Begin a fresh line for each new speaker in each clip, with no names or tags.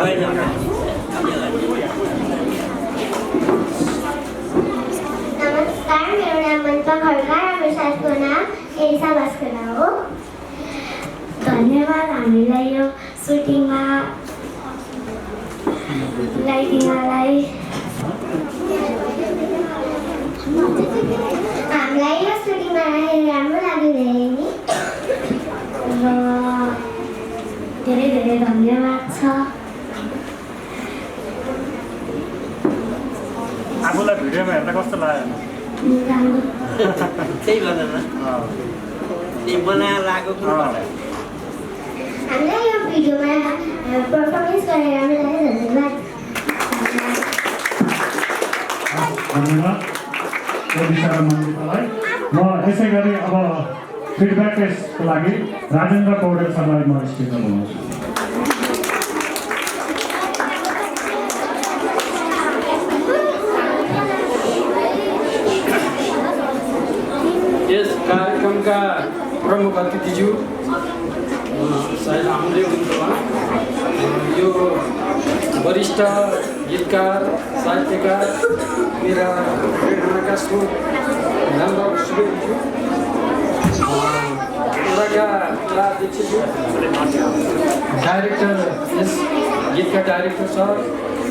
नमस्कार, मेरो नाम मन्पा खड्का र मेरो साथीको नाम एलिसा भास्करा हो। धन्यवाद हामीलाई यो सुटिङमा ल्याइदिनलाई। हामीलाई यो सुटिङमा राखेर राम्रो लाग्यो धेरै नि, र धेरै धेरै धन्यवाद छ।
आफूलाई भिडियोमा हेर्दा कस्तो लाग्यो?
राम्रो।
त्यही भन्दैन त्यही बनाएर लागेको
हामीलाई यो भिडियोमा पर्फर्मेन्स गरेर राम्रो लाग्यो।
धन्यवाद मन्दिरलाई। म यसै गरी अब फिडब्याक टेस्टको लागि राजेन्द्र पौडेल सरलाई म स्टेजमा बोलाउँछु।
यस कार्यक्रमका प्रमुख अतिथिज्यू सायद आउँदै हुनुहुन्छ उहाँ। यो वरिष्ठ गीतकार साहित्यकार मेरा प्रेरणाका स्रोत रामबाबु सुवेदीज्यू, एउटाका जिल्लाध्यक्षज्यू, डाइरेक्टर, यस गीतका डाइरेक्टर सर,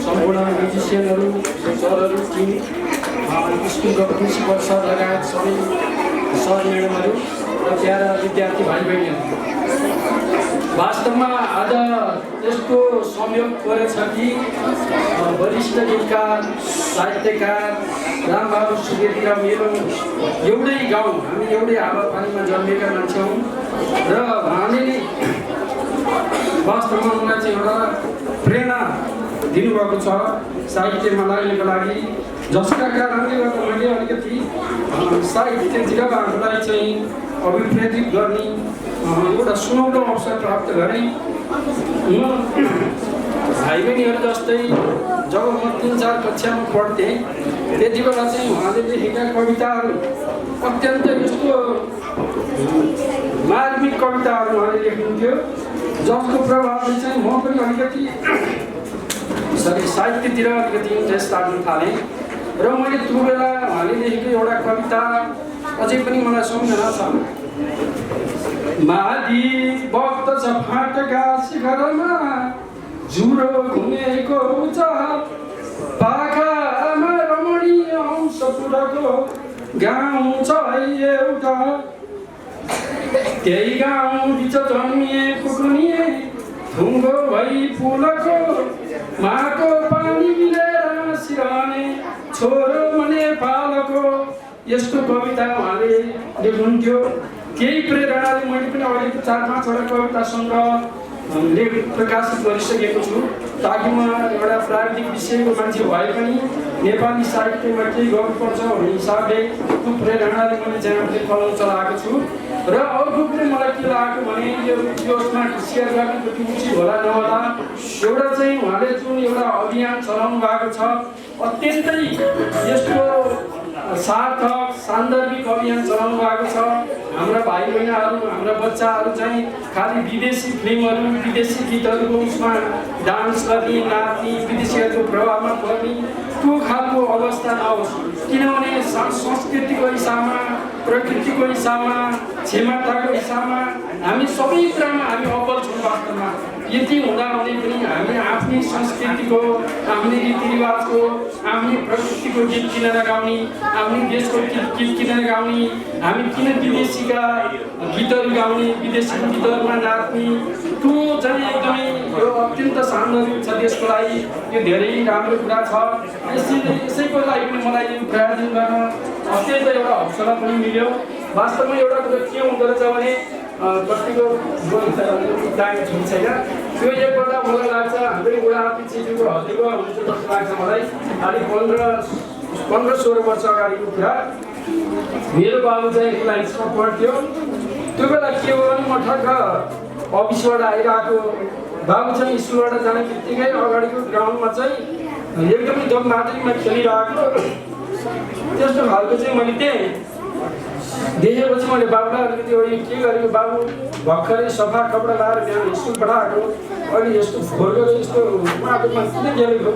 सम्पूर्ण म्युजिसियनहरू, सरहरू, टिम, स्कुलको प्रिन्सिपल सर लगायत सबै सर म्याडमहरू र प्यारा विद्यार्थी भाइ बहिनीहरू, वास्तवमा आज यस्तो संयोग परेछ कि वरिष्ठ गीतकार साहित्यकार रामबाबु सुवेदी र मेरो एउटै गाउँ, हामी एउटै हावापानीमा जन्मेका मान्छे हौँ र उहाँले वास्तवमा मलाई चाहिँ एउटा प्रेरणा दिनुभएको छ साहित्यमा लाग्नेको लागि, जसका कारणले गर्दा मैले अलिकति साहित्यतिर आफूलाई चाहिँ अभिप्रेरित गर्ने एउटा सुनौलो अवसर प्राप्त गरेँ। म भाइ बहिनीहरू जस्तै जब म 3-4 कक्षामा पढ्थेँ त्यति बेला चाहिँ उहाँले लेखेका कविताहरू अत्यन्त यस्तो मार्मिक कविताहरू उहाँले लेख्नुहुन्थ्यो, जसको प्रभावले चाहिँ म पनि अलिकति साहित्यतिर अलिकति इन्ट्रेस्ट लाग्न थालेँ र मैले त्यो बेला उहाँले लेखेको एउटा कविता अझै पनि मलाई सम्झना छ। मादी बग्दछ फाटका शिखरमा जुरो घुमेको उच्च पाखामा रमणीय हंसपुरको गाउँ छ एउटा, त्यही गाउँ बिच जन्मिएको कुनिए ढुङ्गो भई फुलको माको पानी मिलेर सिरहने छोरो मने पालको। यस्तो कविता उहाँले लेख्नुहुन्थ्यो। केही प्रेरणाले मैले पनि अहिले 4-5वटा कविता सङ्ग्रह प्रकाशित गरिसकेको छु, ताकि म एउटा प्राविधिक विषयको मान्छे भए पनि नेपाली साहित्यमा केही गर्नुपर्छ भन्ने हिसाबले त्यो प्रेरणाले मैले चाहिँ कलम चलाएको छु। र अर्को पनि मलाई के लाग्यो भने यसमा सेयर गर्नुको उचित होला नहोला, एउटा चाहिँ उहाँले जुन एउटा अभियान चलाउनु भएको छ अत्यन्तै यस्तो सार्थक सान्दर्भिक अभियान चलाउनु भएको छ। हाम्रा भाइ बहिनीहरू, हाम्रा बच्चाहरू चाहिँ खालि विदेशी फिल्महरू, विदेशी गीतहरूको उसमा डान्स गर्ने, नाच्ने, विदेशीहरूको प्रभावमा पर्ने त्यो खालको अवस्था नहोस्, किनभने संस्कृतिको हिसाबमा, प्रकृतिको हिसाबमा, क्षमताको हिसाबमा हामी सबै कुरामा हामी अब्बल छौँ। वास्तवमा यति हुँदा हुँदै पनि हामी आफ्नै संस्कृतिको, आफ्नै रीतिरिवाजको, आफ्नै प्रकृतिको गीत किन नगाउने, आफ्नै देशको गीत किन नगाउने, हामी किन विदेशीका गीतहरू गाउने, विदेशी गीतहरूमा नाच्ने, त्यो चाहिँ एकदमै यो अत्यन्त सान्दर्भिक छ देशको लागि, यो धेरै राम्रो कुरा छ। यसैको लागि पनि मलाई यो प्रायोजन गर्न अत्यन्त एउटा हौसला पनि मिल्यो। वास्तवमा एउटा कुरा के हुँदो रहेछ भने कतिको टाइम छुट्टी छैन, त्यो एकपल्ट मलाई लाग्छ हाम्रै बुढा पिछेको हल्दीको हुन्छ जस्तो लाग्छ मलाई। अलिक 15-16 वर्ष अगाडिको कुरा, मेरो बाबु चाहिँ रिलायन्समा पढ्थ्यो। त्यो बेला के हो भने म ठक्क अफिसबाट आइरहेको, बाबु चाहिँ स्कुलबाट जाने बित्तिकै अगाडिको ग्राउन्डमा चाहिँ एकदमै दममाटरीमा खेलिरहेको त्यस्तो खालको चाहिँ मैले देखेँ। देखेपछि मैले बाबुलाई अलिकति यो के गरेको बाबु भर्खरै सफा कपडा लाएर बिहान स्कुल पठाएको अहिले यस्तो फोहोर गरेर यस्तो माटोमा किन गेलेको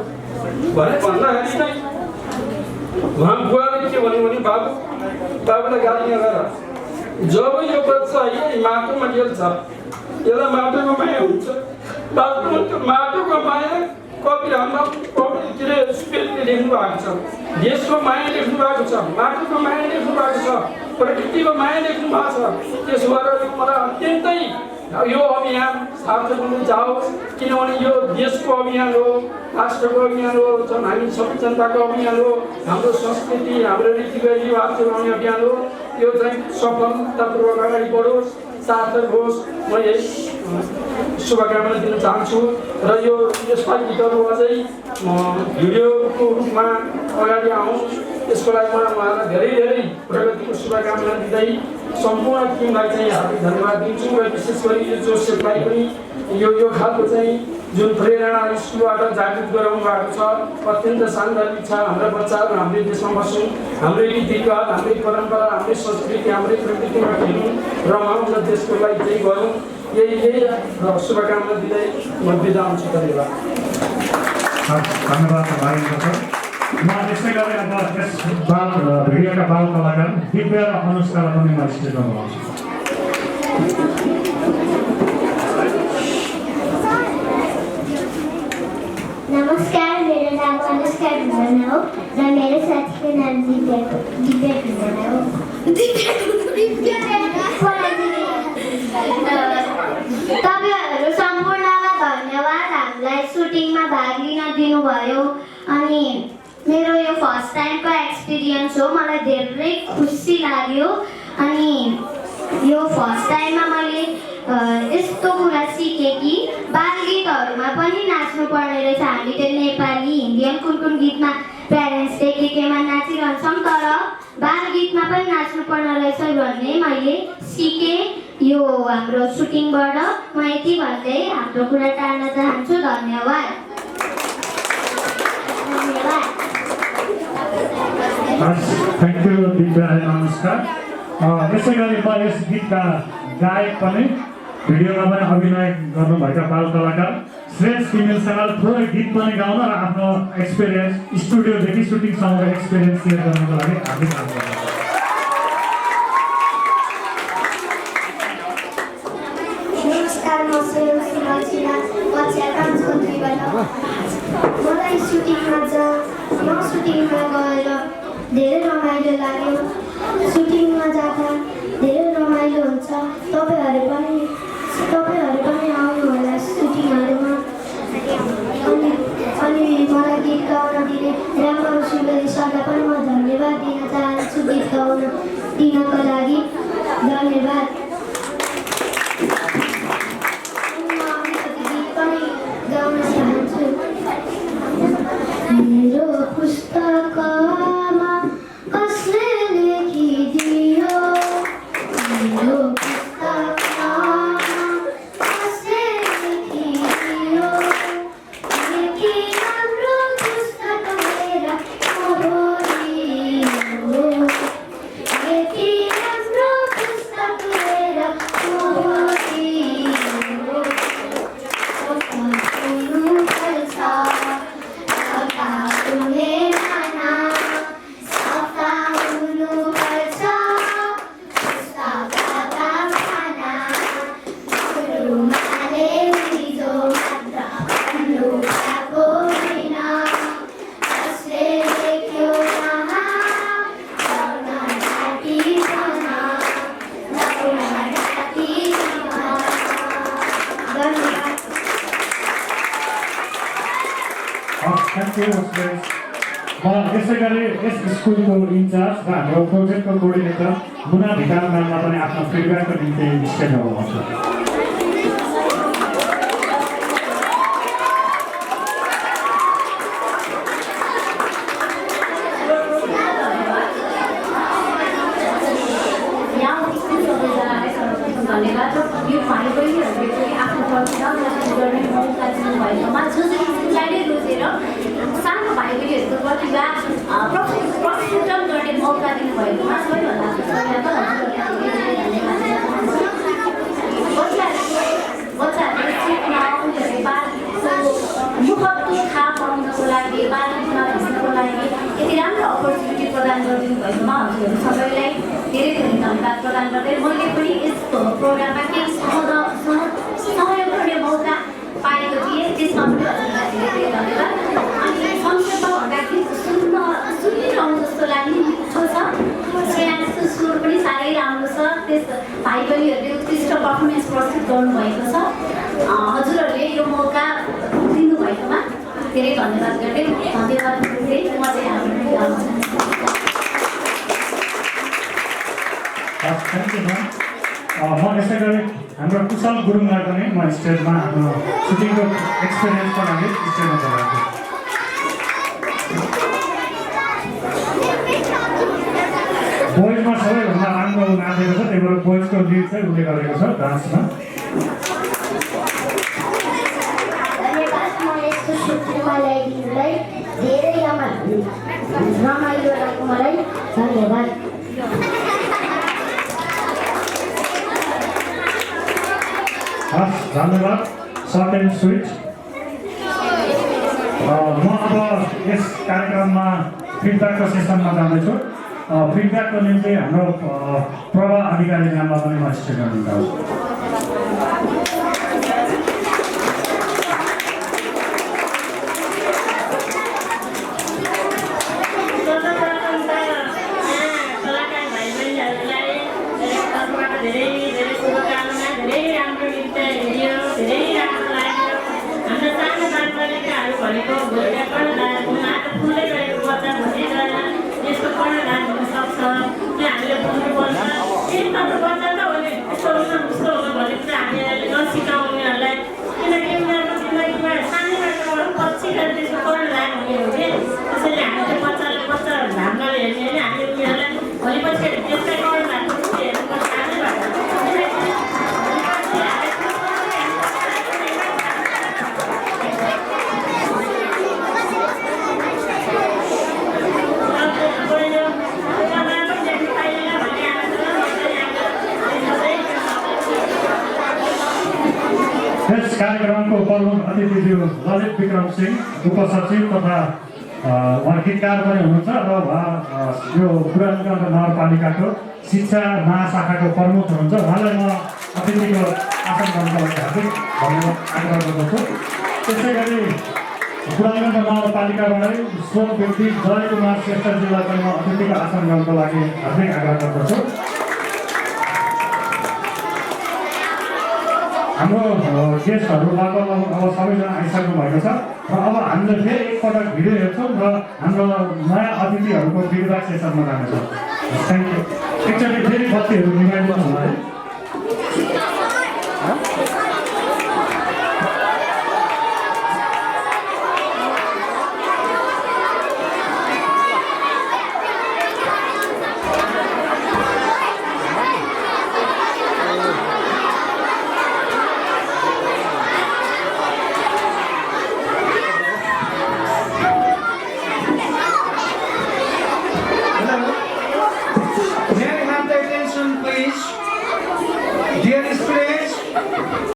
भने भन्दाखेरि चाहिँ उहाँ बुवाले के भन्यो भने बाबुलाई गाली नगर जब यो बच्चा यही माटोमा गेल्छ यसलाई माटोको माया हुन्छ बाबुले त्यो माटोको माया कविराममा के अरे सुपेलले लेख्नु भएको छ देशको माया लेख्नु भएको छ माटोको माया लेख्नु भएको छ प्रकृतिको माया लेख्नु भएको छ त्यसो गरेर मलाई अत्यन्तै यो अभियान सार्थक हुन जाओस् किनभने यो देशको अभियान हो राष्ट्रको अभियान हो हामी सबै जनताको अभियान हो हाम्रो संस्कृति हाम्रो रीतिरिवाज चलाउने अभियान हो यो चाहिँ सफलतापूर्वक अगाडि बढोस् सार्थक होस् म यही शुभकामना दिन चाहन्छु र यो यसपालि गीतहरू अझै भिडियोको रूपमा अगाडि आउँछ त्यसको लागि म उहाँलाई धेरै धेरै प्रगतिको शुभकामना दिँदै सम्पूर्ण टिमलाई चाहिँ हार्दिक धन्यवाद दिन्छु र विशेष गरी यो जोसेफलाई पनि यो खालको चाहिँ जुन प्रेरणा स्कुलबाट जागृत गराउनु भएको छ अत्यन्त सान्दर्भिक छ हाम्रा बच्चाहरू हाम्रै देशमा बसौँ हाम्रै रीतिरिवाज हाम्रै परम्परा हाम्रै संस्कृति हाम्रै प्रकृतिमा खेलौँ रमाउँ र देशको लागि केही गरौँ यही शुभकामना दिँदै म बिदा हुन्छु धन्यवाद
म यसै गरी अब यस भिडियोका बाल कलाकार दिव्य र अनुष्कालाई पनि म स्टेजमा बोलाउँछु
नमस्कार मेरो नाम अनुष्का ढुङ्गाना हो र मेरो साथीको नाम दिव्या ढुङ्गाना हो तपाईँहरू सम्पूर्णलाई धन्यवाद हामीलाई सुटिङमा भाग लिन दिनुभयो अनि मेरो यो फर्स्ट टाइमको एक्सपिरियन्स हो मलाई धेरै खुसी लाग्यो अनि यो फर्स्ट टाइममा मैले यस्तो कुरा सिकेँ कि बाल गीतहरूमा पनि नाच्नु पर्ने रहेछ हामी त्यो नेपाली हिन्दी कुन गीतमा प्यारेन्ट्स डे केमा नाचिरहन्छौँ तर बाल गीतमा पनि नाच्नु पर्ने रहेछ भन्ने मैले सिकेँ यो हाम्रो सुटिङबाट म यति भन्दै हाम्रो कुरा टार्न चाहन्छु धन्यवाद
thank you Divya and Anushka यसै गरी म यस गीतका गायक पनि भिडियोमा पनि अभिनय गर्नुभएका बाल कलाकार श्रेष्ठ फिमेलसँग थोरै गीत पनि गाउन र आफ्नो एक्सपिरियन्स स्टुडियोदेखि सुटिङसम्मको एक्सपिरियन्स सेयर गर्नको लागि हार्दिक धन्यवाद
नमस्कार म मलाई सुटिङमा गएर धेरै रमाइलो लाग्यो सुटिङमा जाँदा धेरै रमाइलो हुन्छ तपाईँहरू पनि आउनु होला सुटिङहरूमा अनि मलाई गीत गाउन दिने राम्रो सुन्दै सरलाई पनि म धन्यवाद दिन चाहन्छु गीत गाउन दिनको लागि धन्यवाद गाउन चाहन्छु मेरो पुस्तकमा कसले लेखिदियो मेरो पुस्तकमा कसले लेखिदियो लेखि हाम्रो पुस्तक लिएर ओहोरियो लेखि हाम्रो पुस्तक लिएर ओहोरियो
यसै गरी यस स्कुलको इन्चार्ज र हाम्रो प्रोजेक्टको कोअर्डिनेटर मुना भिकार म्याममा पनि आफ्नो फिडब्याकको निम्ति स्टेजमा बोलाउँछु
धन्यवाद यो भाइ बहिनीहरूले चाहिँ आफ्नो प्रतिभा गर्ने मौका दिनुभएकोमा जसरी नै रोजेर सानो भाइ बहिनीहरूको प्रतिभा प्रस्फुटन गर्ने मौका दिनुभएकोमा सबैभन्दा धन्यवाद भएकोमा हजुरहरू सबैलाई धेरै धेरै धन्यवाद प्रदान गर्दै मैले पनि यस प्रोग्राममा केही सहयोग गर्ने मौका पाएको थिएँ, त्यसमा पनि हजुरलाई धेरै धेरै धन्यवाद। अनि संक्षेपमा भन्दाखेरि सुनिरहनु जस्तो लाग्ने मिठो छ, श्रेयाङ्सको स्वर पनि साह्रै राम्रो छ, त्यस भाइ बहिनीहरूले उत्कृष्ट पर्फर्मेन्स प्रस्तुत गर्नुभएको छ। हजुरहरूले यो मौका दिनुभएकोमा धेरै धन्यवाद गर्दै धन्यवाद दिँदै म चाहिँ हाम्रो
थ्याङ्क यू म्याम। म यसै गरी हाम्रो कुशल गुरुङलाई पनि म स्टेजमा आफ्नो सुटिङको एक्सपिरियन्सको लागि स्टेजमा बोलाउँछु। बोइजमा सबैभन्दा राम्रो नाचेको छ, त्यही भएर बोइजको लिड चाहिँ उसले गरेको छ डान्समा।
धन्यवाद। म यस्तो सुटिङमा ल्याइदिनुलाई धेरै रमाइलो लाग्यो मलाई। धन्यवाद।
हस्, धन्यवाद। Short and sweet. म अब यस कार्यक्रममा फिडब्याकको सेसनमा जाँदैछु। फिडब्याकको निम्ति हाम्रो प्रभा अधिकारी म्यामलाई पनि म स्टेजमा लिन चाहन्छु।
धेरै धेरै शुभकामना। धेरै राम्रो नृत्य हेऱ्यो, धेरै राम्रो लाग्यो। हाम्रो सानो बालबालिकाहरू भनेको भोलिका कर्णधार उहाँको फुल्दै गएको बच्चा भोलि गएर यसको कर्णधार हुन सक्छ, त्यो हामीले बुझ्नुपर्छ। हाम्रो बच्चा त हो नि यस्तो हुनु उस्तो हुनु भन्ने कुरा हामीहरूले नसिकाउँ उनीहरूलाई, किनकि उनीहरूको जिन्दगीमा सानैबाट पछि गएर त्यसको कर्णधार हुने हो कि। त्यसैले हामीले बच्चा धामले हेर्ने होइन, हामीले उनीहरूलाई भोलि पछि त्यसकै कर्णधारको रूपले हेर्नुपर्छ।
यस कार्यक्रमको प्रमुख अतिथिज्यू ललित विक्रम सिंह उपसचिव तथा गीतकार पनि हुनुहुन्छ र उहाँ यो बुढानीगञ्ज नगरपालिकाको शिक्षा महाशाखाको प्रमुख हुनुहुन्छ। उहाँलाई म अतिथिको आसन गर्नको लागि हार्दिक धन्यवाद आग्रह गर्दछु। त्यसै गरी बुढानीगञ्ज नगरपालिकाबाटै स्व व्यक्ति जय कुमार श्रेष्ठजीलाई पनि म अतिथिको आसन गर्नको लागि हार्दिक आग्रह गर्दछु। हाम्रो गेस्टहरू लगभग अब सबैजना आइसक्नु भएको छ र अब हामीले फेरि एकपटक भिडियो हेर्छौँ र हाम्रो नयाँ अतिथिहरूको फिडब्याक सेसनमा जानेछौँ। Thank you. एकचोटि फेरि बत्तीहरू